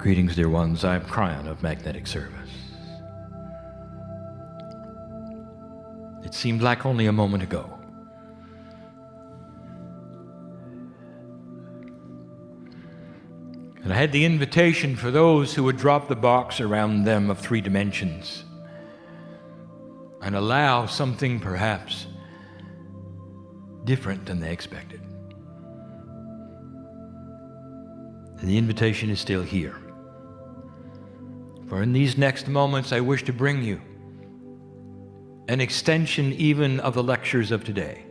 Greetings, dear ones. I'm Kryon of Magnetic Service. It seemed like only a moment ago. And I had the invitation for those who would drop the box around them of 3 dimensions and allow something perhaps different than they expected. And the invitation is still here. For in these next moments, I wish to bring you an extension even of the lectures of today.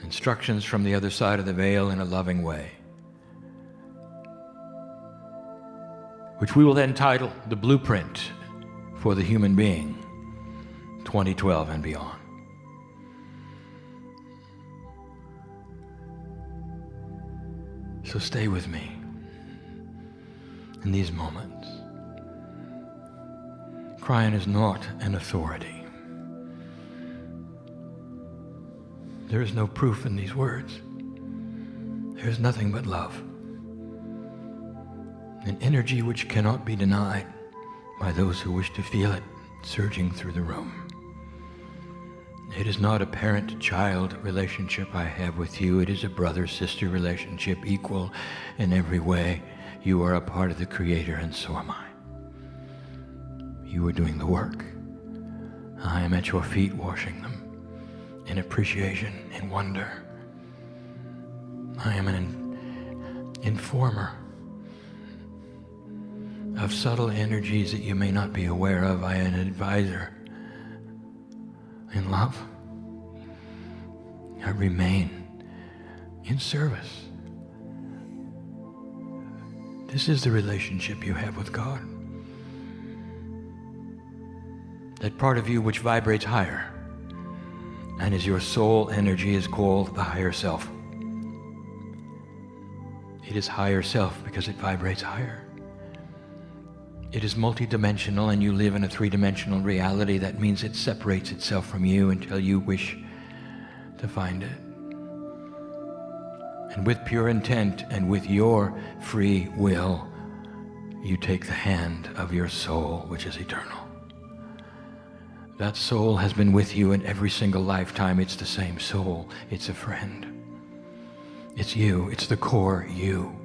Instructions from the other side of the veil in a loving way, which we will then title The Blueprint for the Human Being, 2012 and beyond. So stay with me in these moments. Kryon is not an authority. There is no proof in these words. There is nothing but love. An energy which cannot be denied by those who wish to feel it surging through the room. It is not a parent-child relationship I have with you. It is a brother-sister relationship, equal in every way. You are a part of the Creator, and so am I. You are doing the work. I am at your feet washing them in appreciation, in wonder. I am an informer of subtle energies that you may not be aware of. I am an advisor in love. I remain in service. This is the relationship you have with God. That part of you which vibrates higher and is your soul energy is called the higher self. It is higher self because it vibrates higher. It is multidimensional, and you live in a 3-dimensional reality. That means it separates itself from you until you wish to find it. And with pure intent and with your free will, you take the hand of your soul, which is eternal. That soul has been with you in every single lifetime. It's the same soul. It's a friend. It's you. It's the core you.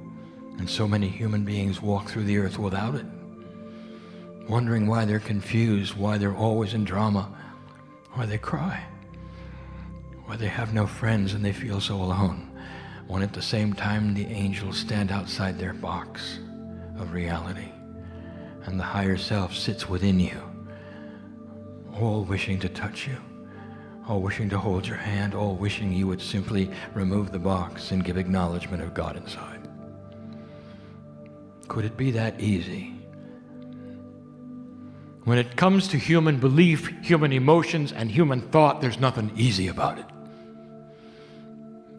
And so many human beings walk through the earth without it, wondering why they're confused, why they're always in drama, why they cry, why they have no friends and they feel so alone, when at the same time the angels stand outside their box of reality and the higher self sits within you, all wishing to touch you, all wishing to hold your hand, all wishing you would simply remove the box and give acknowledgement of God inside. Could it be that easy? When it comes to human belief, human emotions, and human thought, there's nothing easy about it.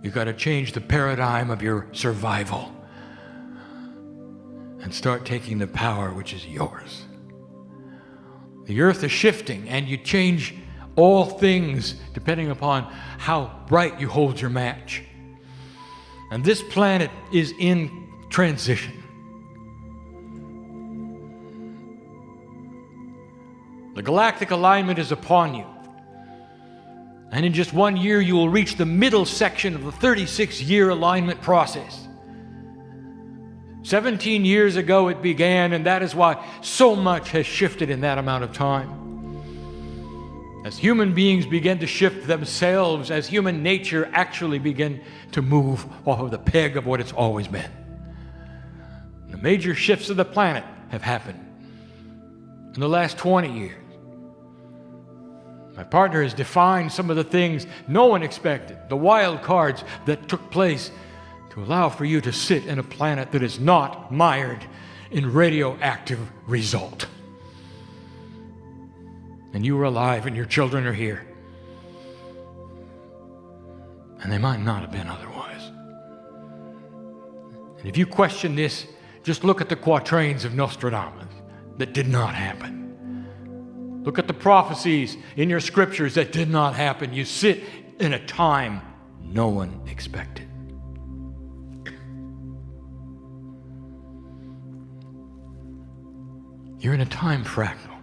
You've got to change the paradigm of your survival and start taking the power which is yours. The earth is shifting, and you change all things depending upon how bright you hold your match. And this planet is in transition. The galactic alignment is upon you. And in just 1 year, you will reach the middle section of the 36-year alignment process. 17 years ago it began, and that is why so much has shifted in that amount of time. As human beings begin to shift themselves, as human nature actually begin to move off of the peg of what it's always been. The major shifts of the planet have happened in the last 20 years. My partner has defined some of the things no one expected, the wild cards that took place to allow for you to sit in a planet that is not mired in radioactive result. And you are alive and your children are here. And they might not have been otherwise. And if you question this, just look at the quatrains of Nostradamus that did not happen. Look at the prophecies in your scriptures that did not happen. You sit in a time no one expected. You're in a time fractal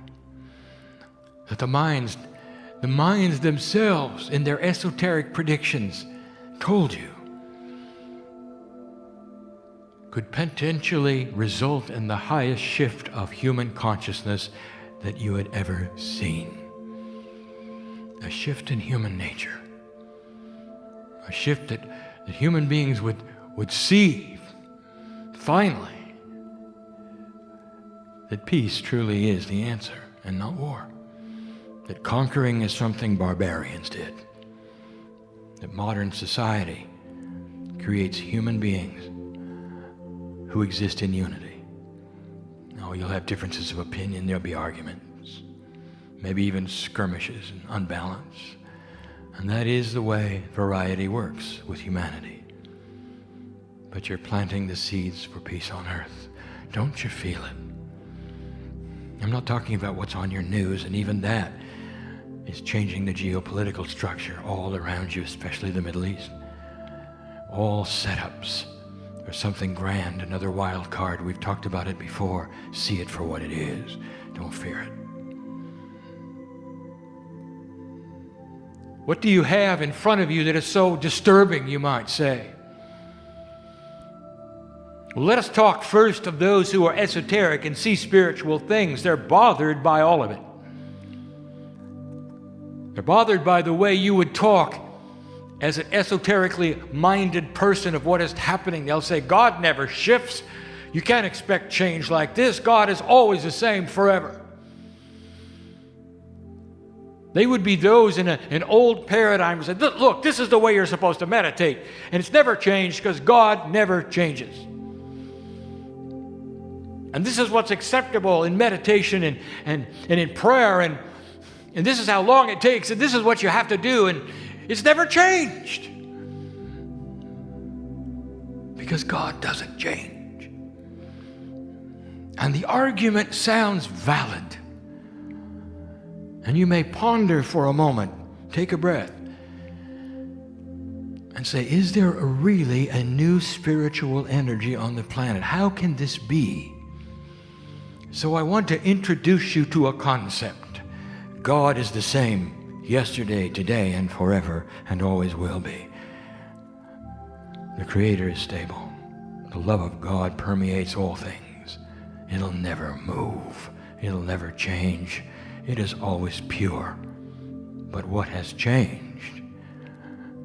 that the minds themselves in their esoteric predictions told you could potentially result in the highest shift of human consciousness that you had ever seen. A shift in human nature. A shift that human beings would see, finally, that peace truly is the answer and not war. That conquering is something barbarians did. That modern society creates human beings who exist in unity. Now, you'll have differences of opinion, there'll be arguments, maybe even skirmishes and unbalance. And that is the way variety works with humanity. But you're planting the seeds for peace on earth. Don't you feel it? I'm not talking about what's on your news, and even that is changing the geopolitical structure all around you, especially the Middle East. All setups for something grand, another wild card. We've talked about it before. See it for what it is. Don't fear it. What do you have in front of you that is so disturbing, you might say? Well, let us talk first of those who are esoteric and see spiritual things. They're bothered by all of it. They're bothered by the way you would talk as an esoterically minded person of what is happening. They'll say, God never shifts. You can't expect change like this. God is always the same forever. They would be those in an old paradigm who said, look, this is the way you're supposed to meditate. And it's never changed because God never changes. And this is what's acceptable in meditation and in prayer. And this is how long it takes. And this is what you have to do. And it's never changed. Because God doesn't change. And the argument sounds valid. And you may ponder for a moment, take a breath, and say, is there really a new spiritual energy on the planet? How can this be? So I want to introduce you to a concept. God is the same yesterday, today, and forever, and always will be. The Creator is stable. The love of God permeates all things. It'll never move. It'll never change. It is always pure. But what has changed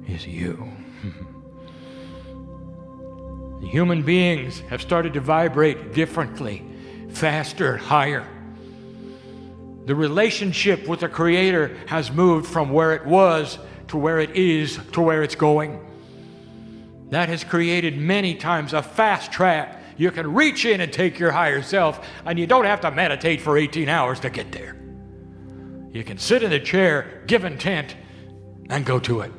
is you. The human beings have started to vibrate differently, faster, higher. The relationship with the Creator has moved from where it was to where it is to where it's going. That has created many times a fast track. You can reach in and take your higher self, and you don't have to meditate for 18 hours to get there. You can sit in a chair, give intent, and go to it.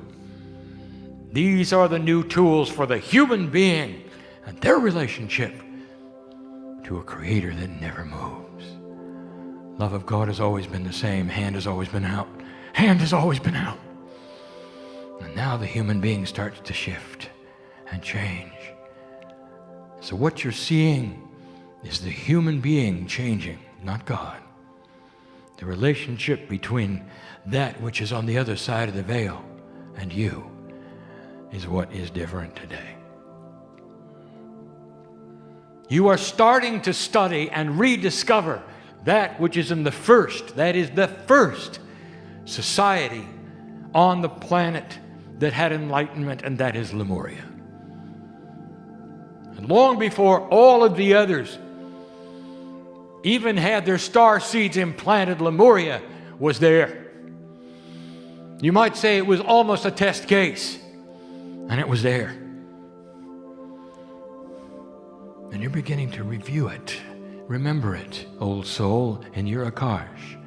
These are the new tools for the human being and their relationship to a Creator that never moves. Love of God has always been the same. Hand has always been out. Hand has always been out. And now the human being starts to shift and change. So what you're seeing is the human being changing, not God. The relationship between that which is on the other side of the veil and you is what is different today. You are starting to study and rediscover that which is in the first, that is the first society on the planet that had enlightenment, and that is Lemuria. And long before all of the others even had their star seeds implanted, Lemuria was there. You might say it was almost a test case, and it was there. And you're beginning to review it. Remember it, old soul, in your Akash.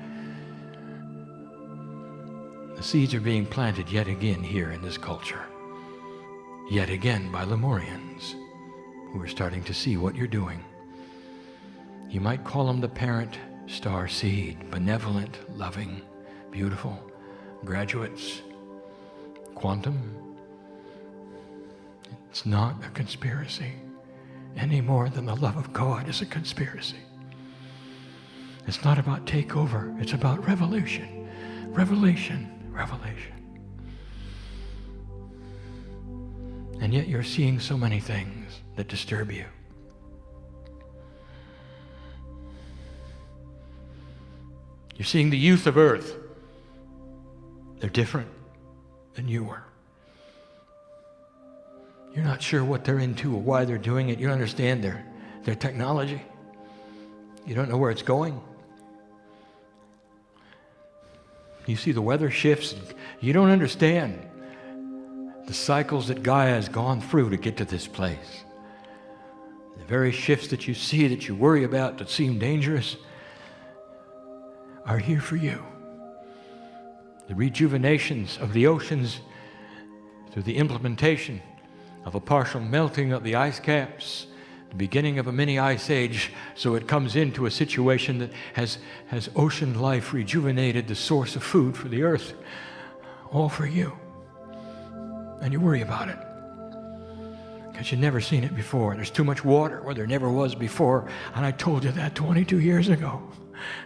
The seeds are being planted yet again here in this culture. Yet again by Lemurians who are starting to see what you're doing. You might call them the parent star seed, benevolent, loving, beautiful, graduates, quantum. It's not a conspiracy any more than the love of God is a conspiracy. It's not about takeover. It's about revolution. Revelation. Revelation. And yet you're seeing so many things that disturb you. You're seeing the youth of earth. They're different than you were. You're not sure what they're into or why they're doing it. You don't understand their technology. You don't know where it's going. You see the weather shifts. You don't understand the cycles that Gaia has gone through to get to this place. The very shifts that you see, that you worry about, that seem dangerous, are here for you. The rejuvenations of the oceans through the implementation of a partial melting of the ice caps, the beginning of a mini ice age, so it comes into a situation that has ocean life rejuvenated the source of food for the earth, all for you. And you worry about it because you've never seen it before. There's too much water where there never was before, and I told you that 22 years ago.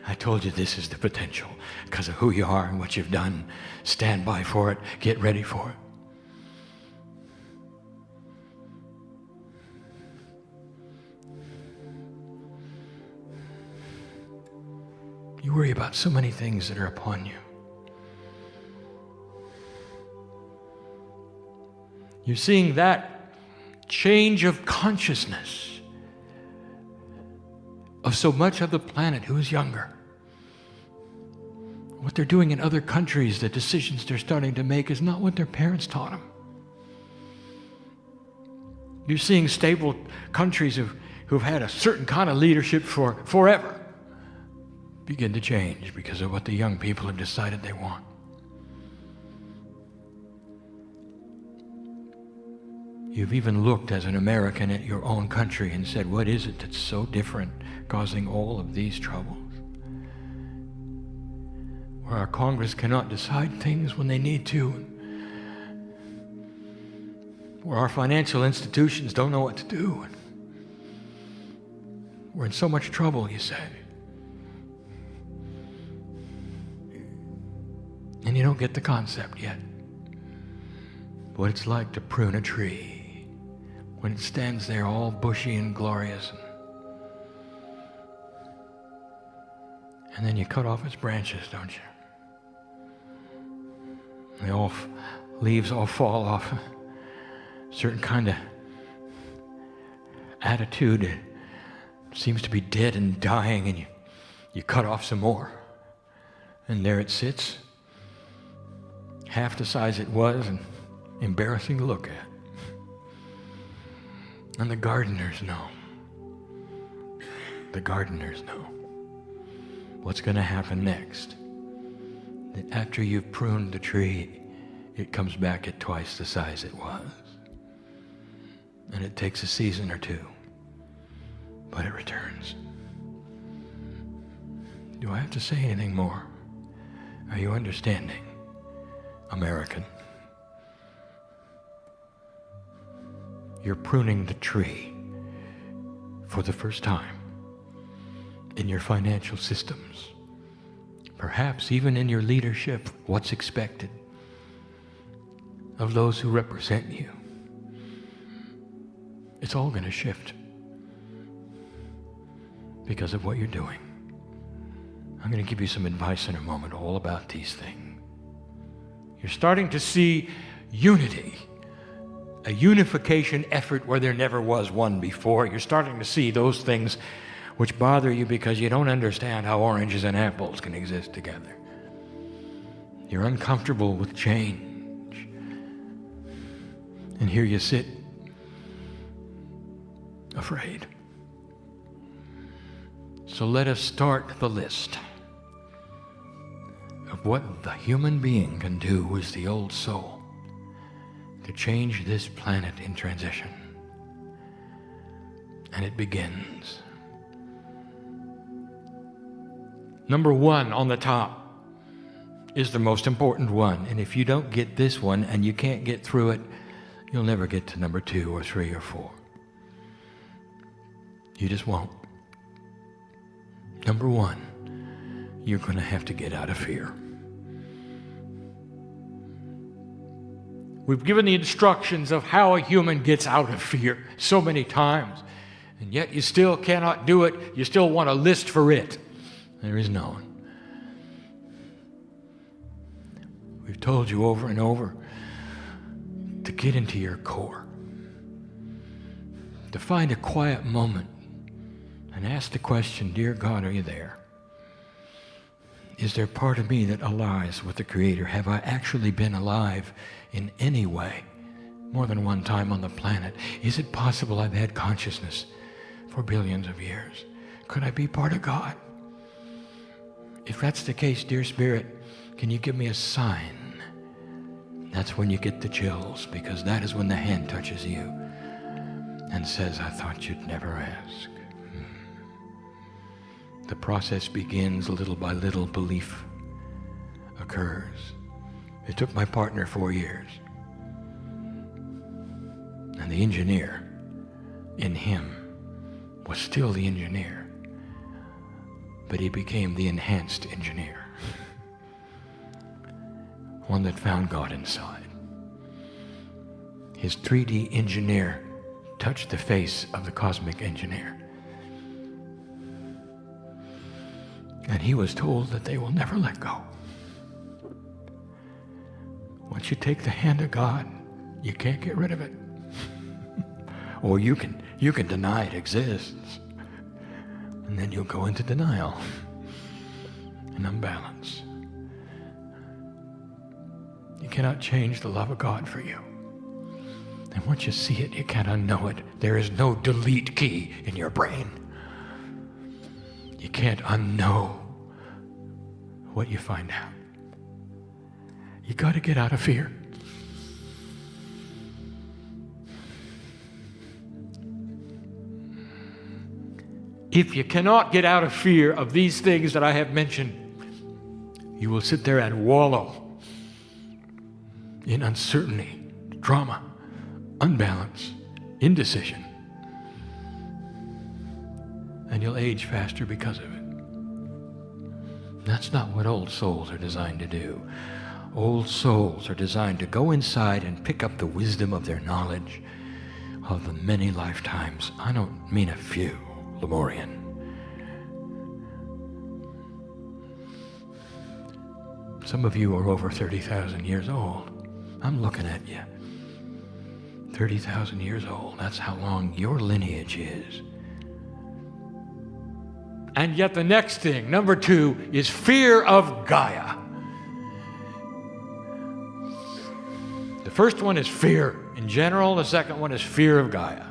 I told you this is the potential because of who you are and what you've done. Stand by for it. Get ready for it. You worry about so many things that are upon you. You're seeing that change of consciousness of so much of the planet who is younger. What they're doing in other countries, the decisions they're starting to make is not what their parents taught them. You're seeing stable countries who've had a certain kind of leadership for forever begin to change because of what the young people have decided they want. You've even looked as an American at your own country and said, what is it that's so different, causing all of these troubles? Where our Congress cannot decide things when they need to. Where our financial institutions don't know what to do. We're in so much trouble, you say. And you don't get the concept yet. What it's like to prune a tree when it stands there all bushy and glorious. And then you cut off its branches, don't you? The leaves all fall off. A certain kind of attitude. It seems to be dead and dying, and you cut off some more. And there it sits. Half the size it was and embarrassing to look at. And the gardeners know. The gardeners know what's going to happen next. That after you've pruned the tree, it comes back at twice the size it was. And it takes a season or two, but it returns. Do I have to say anything more? Are you understanding? American. You're pruning the tree for the first time in your financial systems. Perhaps even in your leadership, what's expected of those who represent you. It's all going to shift because of what you're doing. I'm going to give you some advice in a moment all about these things. You're starting to see unity, a unification effort where there never was one before. You're starting to see those things which bother you because you don't understand how oranges and apples can exist together. You're uncomfortable with change. And here you sit, afraid. So let us start the list of what the human being can do with the old soul to change this planet in transition. And it begins. Number one on the top is the most important one. And if you don't get this one and you can't get through it, you'll never get to number 2 or 3 or 4. You just won't. Number one, you're going to have to get out of fear. We've given the instructions of how a human gets out of fear so many times, and yet you still cannot do it. You still want a list for it. There is none. We've told you over and over to get into your core, to find a quiet moment and ask the question, dear God, are you there? Is there part of me that aligns with the Creator? Have I actually been alive in any way more than one time on the planet? Is it possible I've had consciousness for billions of years? Could I be part of God? If that's the case, dear Spirit, can you give me a sign? That's when you get the chills, because that is when the hand touches you and says, I thought you'd never ask. The process begins little by little. Belief occurs. It took my partner 4 years. And the engineer in him was still the engineer, but he became the enhanced engineer. One that found God inside. His 3D engineer touched the face of the cosmic engineer. And he was told that they will never let go. Once you take the hand of God, you can't get rid of it. Or you can deny it exists. And then you'll go into denial and unbalance. You cannot change the love of God for you. And once you see it, you can't unknow it. There is no delete key in your brain. You can't unknow what you find out. You got to get out of fear. If you cannot get out of fear of these things that I have mentioned, you will sit there and wallow in uncertainty, drama, unbalance, indecision. And you'll age faster because of it. That's not what old souls are designed to do. Old souls are designed to go inside and pick up the wisdom of their knowledge of the many lifetimes. I don't mean a few, Lemurian. Some of you are over 30,000 years old. I'm looking at you. 30,000 years old. That's how long your lineage is. And yet the next thing, number 2, is fear of Gaia. The first one is fear in general. The second one is fear of Gaia.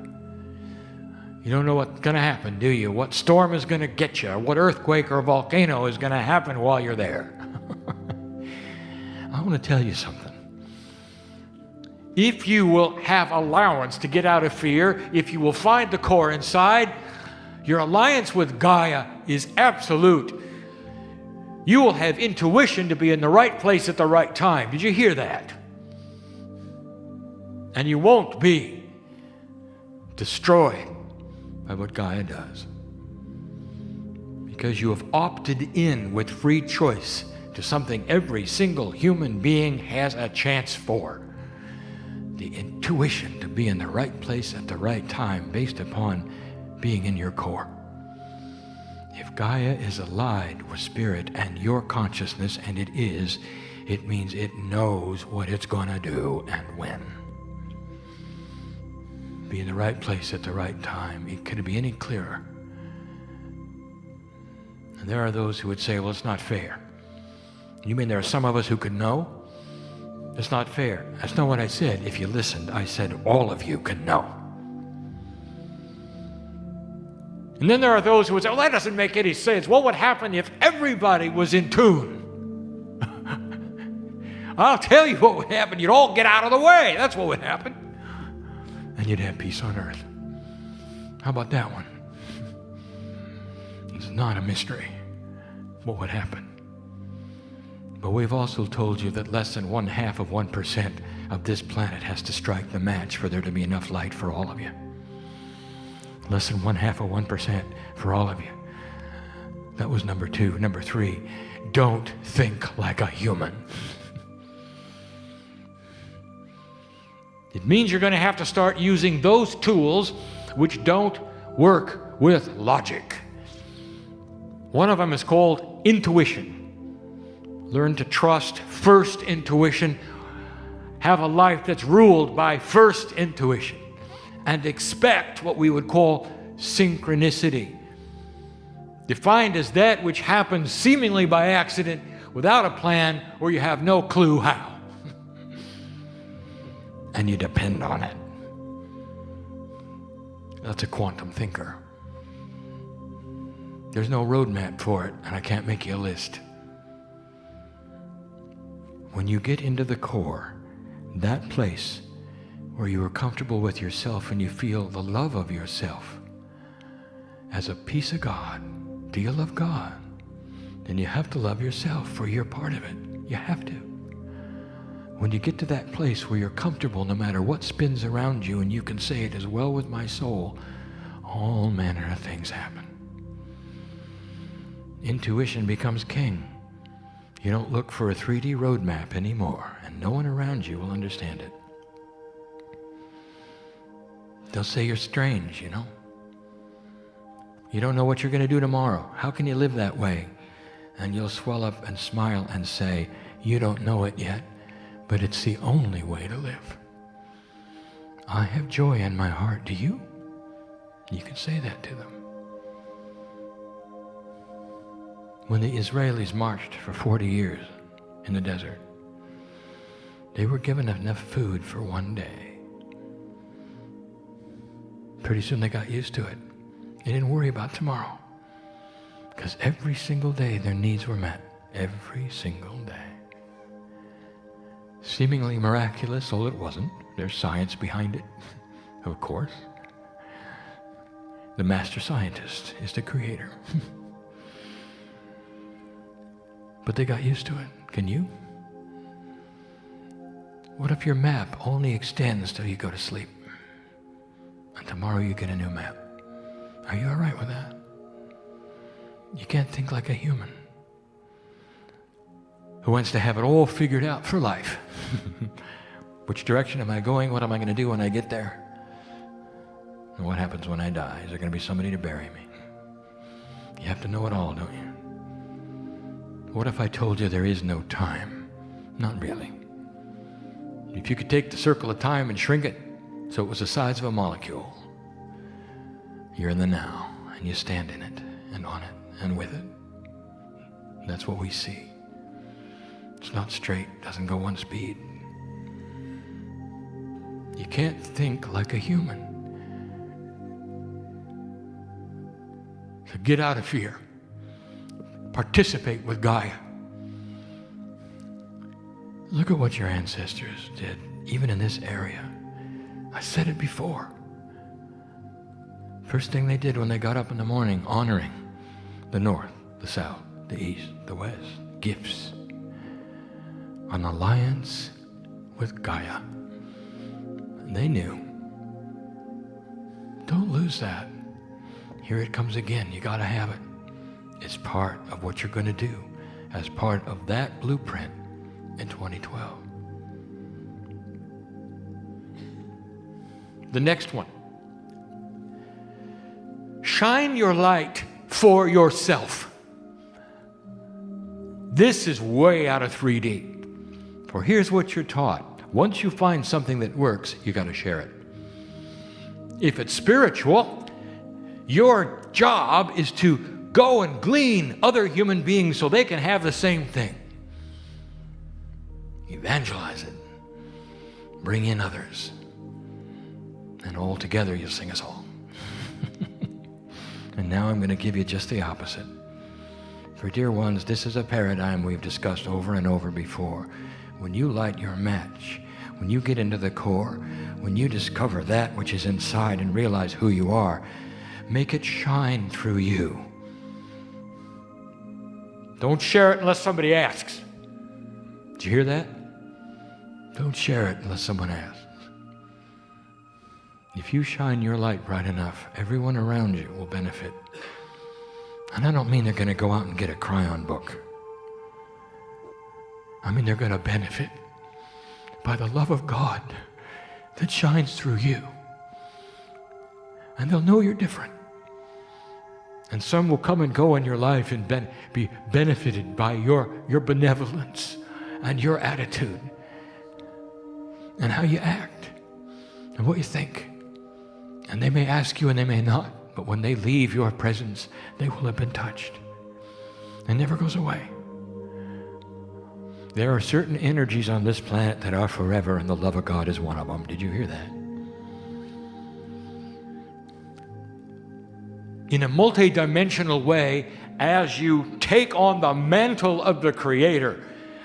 You don't know what's going to happen, do you? What storm is going to get you? Or what earthquake or volcano is going to happen while you're there? I want to tell you something. If you will have allowance to get out of fear, if you will find the core inside, your alliance with Gaia is absolute. You will have intuition to be in the right place at the right time. Did you hear that? And you won't be destroyed by what Gaia does. Because you have opted in with free choice to something every single human being has a chance for. The intuition to be in the right place at the right time based upon being in your core. If Gaia is allied with spirit and your consciousness, and it is, it means it knows what it's going to do and when. Be in the right place at the right time. It couldn't be any clearer. And there are those who would say, well, it's not fair. You mean there are some of us who could know? It's not fair. That's not what I said. If you listened, I said all of you can know. And then there are those who would say, well, that doesn't make any sense. What would happen if everybody was in tune? I'll tell you what would happen. You'd all get out of the way. That's what would happen. And you'd have peace on earth. How about that one? It's not a mystery what would happen. But we've also told you that less than 0.5% of this planet has to strike the match for there to be enough light for all of you. Less than 0.5% for all of you. That was number 2. Number 3, don't think like a human. It means you're going to have to start using those tools which don't work with logic. One of them is called intuition. Learn to trust first intuition. Have a life that's ruled by first intuition. And expect what we would call synchronicity. Defined as that which happens seemingly by accident without a plan or you have no clue how. And you depend on it. That's a quantum thinker. There's no roadmap for it, and I can't make you a list. When you get into the core, that place where you are comfortable with yourself and you feel the love of yourself as a piece of God. Do you love God? Then you have to love yourself, for you're part of it. You have to. When you get to that place where you're comfortable no matter what spins around you and you can say it is well with my soul, all manner of things happen. Intuition becomes king. You don't look for a 3D roadmap anymore, and no one around you will understand it. They'll say you're strange, you know. You don't know what you're going to do tomorrow. How can you live that way? And you'll swell up and smile and say, you don't know it yet, but it's the only way to live. I have joy in my heart. Do you? You can say that to them. When the Israelis marched for 40 years in the desert, they were given enough food for one day. Pretty soon they got used to it. They didn't worry about tomorrow, because every single day their needs were met. Every single day. Seemingly miraculous, although it wasn't. There's science behind it, of course. The master scientist is the creator. But they got used to it. Can you? What if your map only extends till you go to sleep? And tomorrow you get a new map. Are you all right with that? You can't think like a human who wants to have it all figured out for life. Which direction am I going? What am I going to do when I get there? And what happens when I die? Is there going to be somebody to bury me? You have to know it all, don't you? What if I told you there is no time? Not really. If you could take the circle of time and shrink it so it was the size of a molecule, you're in the now, and you stand in it, and on it, and with it. That's what we see. It's not straight, doesn't go one speed. You can't think like a human. So get out of fear. Participate with Gaia. Look at what your ancestors did, even in this area. I said it before. First thing they did when they got up in the morning, honoring the north, the south, the east, the west, gifts. An alliance with Gaia. And they knew. Don't lose that. Here it comes again. You got to have it. It's part of what you're going to do as part of that blueprint in 2012. The next one. Shine your light for yourself. This is way out of 3D. For here's what you're taught. Once you find something that works, you got to share it. If it's spiritual, your job is to go and glean other human beings so they can have the same thing. Evangelize it. Bring in others. And all together you'll sing a song. And now I'm going to give you just the opposite. For dear ones, this is a paradigm we've discussed over and over before. When you light your match, when you get into the core, when you discover that which is inside and realize who you are, make it shine through you. Don't share it unless somebody asks. Did you hear that? Don't share it unless someone asks. If you shine your light bright enough, everyone around you will benefit. And I don't mean they're going to go out and get a Kryon book. They're going to benefit by the love of God that shines through you. And they'll know you're different. And some will come and go in your life and be benefited by your benevolence and your attitude and how you act and what you think. And they may ask you and they may not, but when they leave your presence, they will have been touched. It never goes away. There are certain energies on this planet that are forever, and the love of God is one of them. Did you hear that? In a multidimensional way, as you take on the mantle of the Creator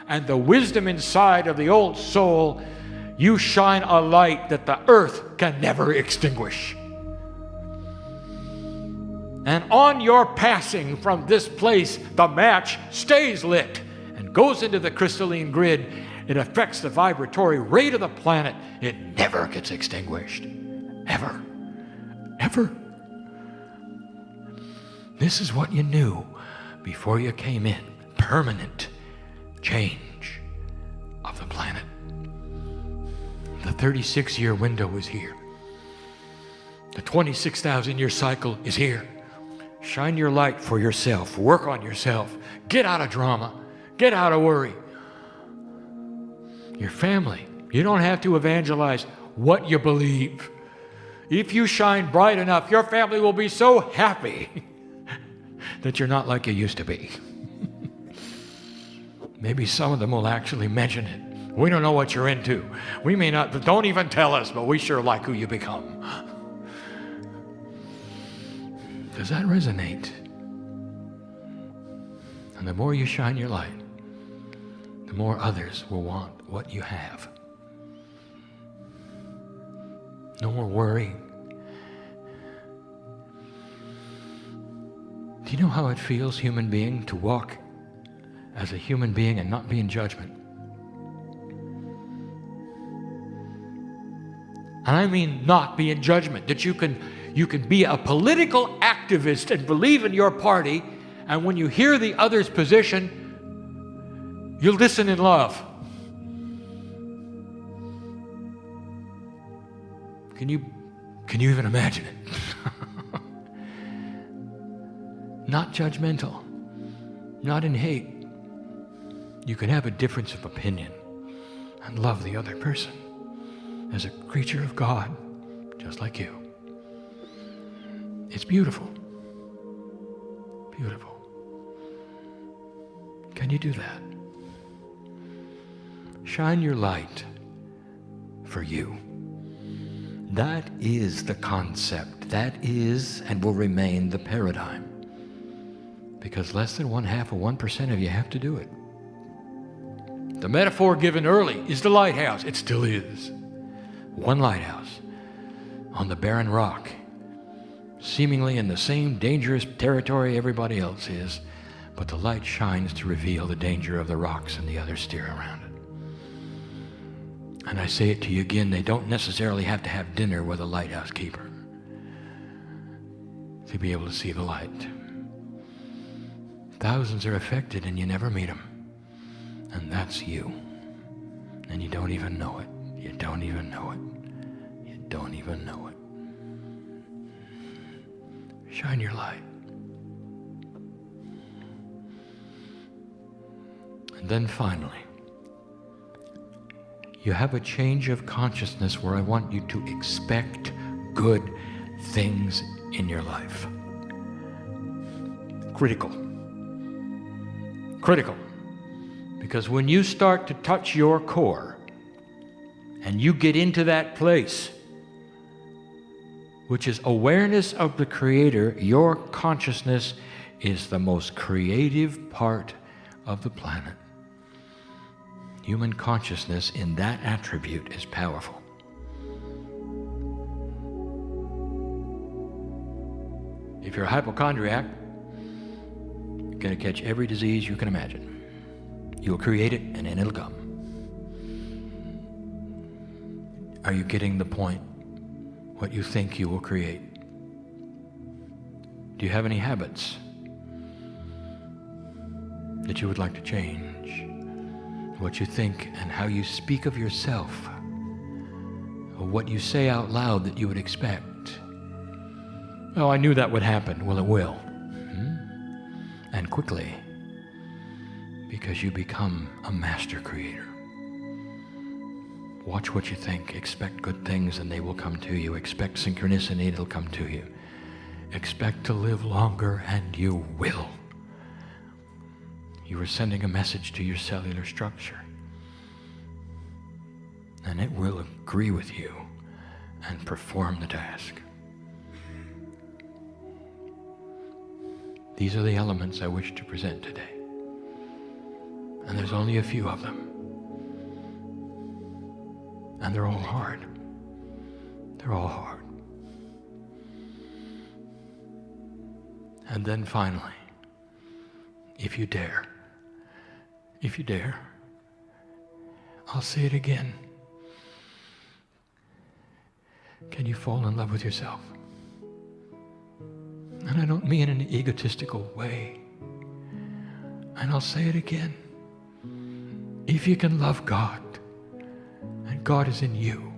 and the wisdom inside of the old soul, you shine a light that the earth can never extinguish. And on your passing from this place, the match stays lit and goes into the crystalline grid. It affects the vibratory rate of the planet. It never gets extinguished. Ever. Ever. This is what you knew before you came in. Permanent change of the planet. The 36-year window is here. The 26,000-year cycle is here. Shine your light for yourself. Work on yourself. Get out of drama. Get out of worry. Your family. You don't have to evangelize what you believe. If you shine bright enough, your family will be so happy that you're not like you used to be. Maybe some of them will actually mention it. We don't know what you're into. We may not, but don't even tell us, but we sure like who you become. Does that resonate? And the more you shine your light, the more others will want what you have. No more worry. Do you know how it feels, human being, to walk as a human being and not be in judgment? And I mean not be in judgment, that you can be a political activist and believe in your party, and when you hear the other's position, you listen in love. Can you even imagine it? Not judgmental, not in hate. You can have a difference of opinion and love the other person as a creature of God, just like you. It's beautiful. Beautiful. Can you do that? Shine your light for you. That is the concept. That is and will remain the paradigm. Because less than 0.5% of you have to do it. The metaphor given early is the lighthouse. It still is. One lighthouse on the barren rock, seemingly in the same dangerous territory everybody else is, but the light shines to reveal the danger of the rocks and the others steer around it. And I say it to you again, they don't necessarily have to have dinner with a lighthouse keeper to be able to see the light. Thousands are affected and you never meet them. And that's you. And you don't even know it. You don't even know it. You don't even know it. Shine your light. And then finally, you have a change of consciousness where I want you to expect good things in your life. Critical. Critical. Because when you start to touch your core and you get into that place, which is awareness of the Creator, your consciousness is the most creative part of the planet. Human consciousness in that attribute is powerful. If you're a hypochondriac, you're going to catch every disease you can imagine. You'll create it and then it'll come. Are you getting the point? What you think you will create? Do you have any habits that you would like to change? what you think and how you speak of yourself, or what you say out loud that you would expect. Oh, I knew that would happen. Well, it will. And quickly, because you become a master creator. Watch what you think. Expect good things and they will come to you. Expect synchronicity, it'll come to you. Expect to live longer and you will. You are sending a message to your cellular structure. And it will agree with you and perform the task. These are the elements I wish to present today. And there's only a few of them. And they're all hard. They're all hard. And then finally, if you dare, I'll say it again. Can you fall in love with yourself? And I don't mean in an egotistical way. And I'll say it again. If you can love God, and God is in you,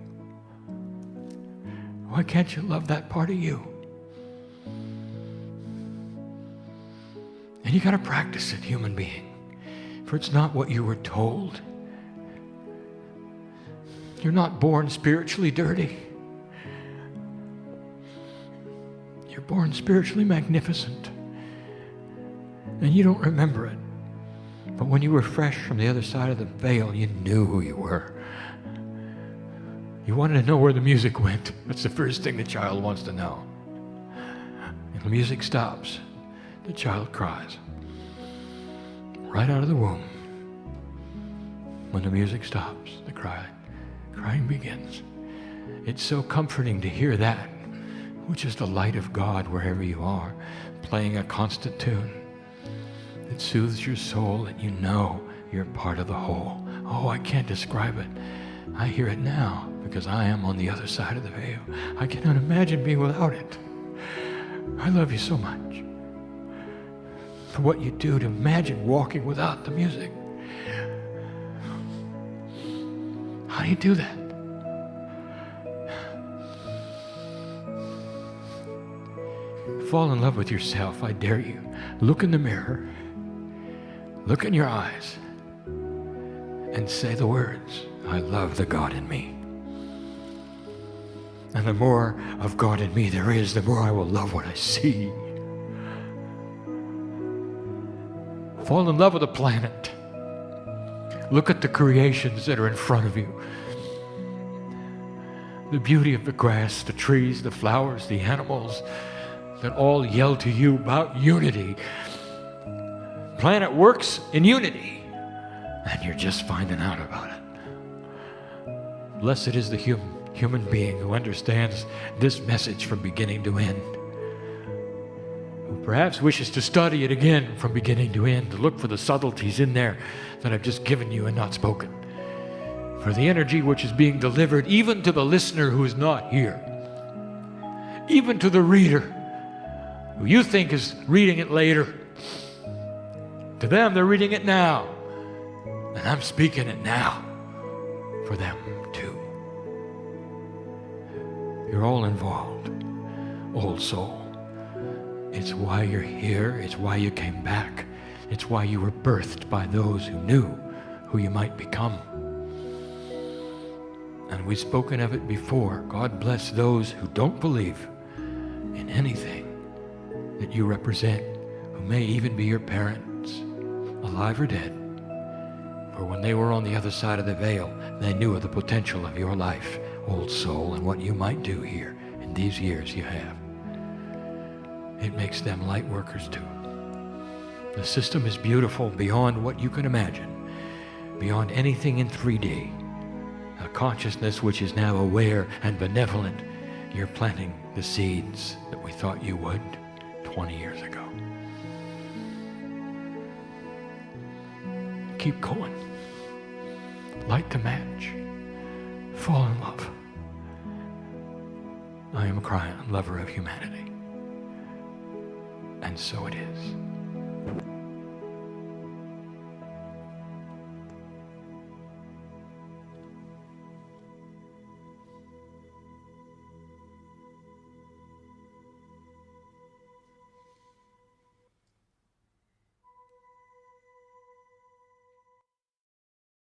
why can't you love that part of you? And you got to practice it, human being. For it's not what you were told. You're not born spiritually dirty. You're born spiritually magnificent. And you don't remember it. But when you were fresh from the other side of the veil, you knew who you were. You wanted to know where the music went. That's the first thing the child wants to know. And the music stops. The child cries. Right out of the womb. When the music stops, the crying begins. It's so comforting to hear that, which is the light of God wherever you are, playing a constant tune. It soothes your soul and you know you're part of the whole. Oh, I can't describe it. I hear it now because I am on the other side of the veil. I cannot imagine being without it. I love you so much for what you do to imagine walking without the music. How do you do that? Fall in love with yourself, I dare you. Look in the mirror, look in your eyes, and say the words, I love the God in me. And the more of God in me there is, the more I will love what I see. Fall in love with the planet. Look at the creations that are in front of you. The beauty of the grass, the trees, the flowers, the animals that all yell to you about unity. Planet works in unity, and you're just finding out about it. Blessed is the human being who understands this message from beginning to end, who perhaps wishes to study it again from beginning to end, to look for the subtleties in there that I've just given you and not spoken, for the energy which is being delivered even to the listener who is not here, even to the reader who you think is reading it later. To them, they're reading it now, and I'm speaking it now for them too. You're all involved, old soul. It's why you're here. It's why you came back. It's why you were birthed by those who knew who you might become. And we've spoken of it before. God bless those who don't believe in anything that you represent, who may even be your parents, alive or dead. For when they were on the other side of the veil, they knew of the potential of your life, old soul, and what you might do here in these years you have. It makes them light workers too. The system is beautiful beyond what you can imagine, beyond anything in 3D. A consciousness which is now aware and benevolent. You're planting the seeds that we thought you would 20 years ago. Keep going. Light the match. Fall in love. I am Kryon, lover of humanity. And so it is.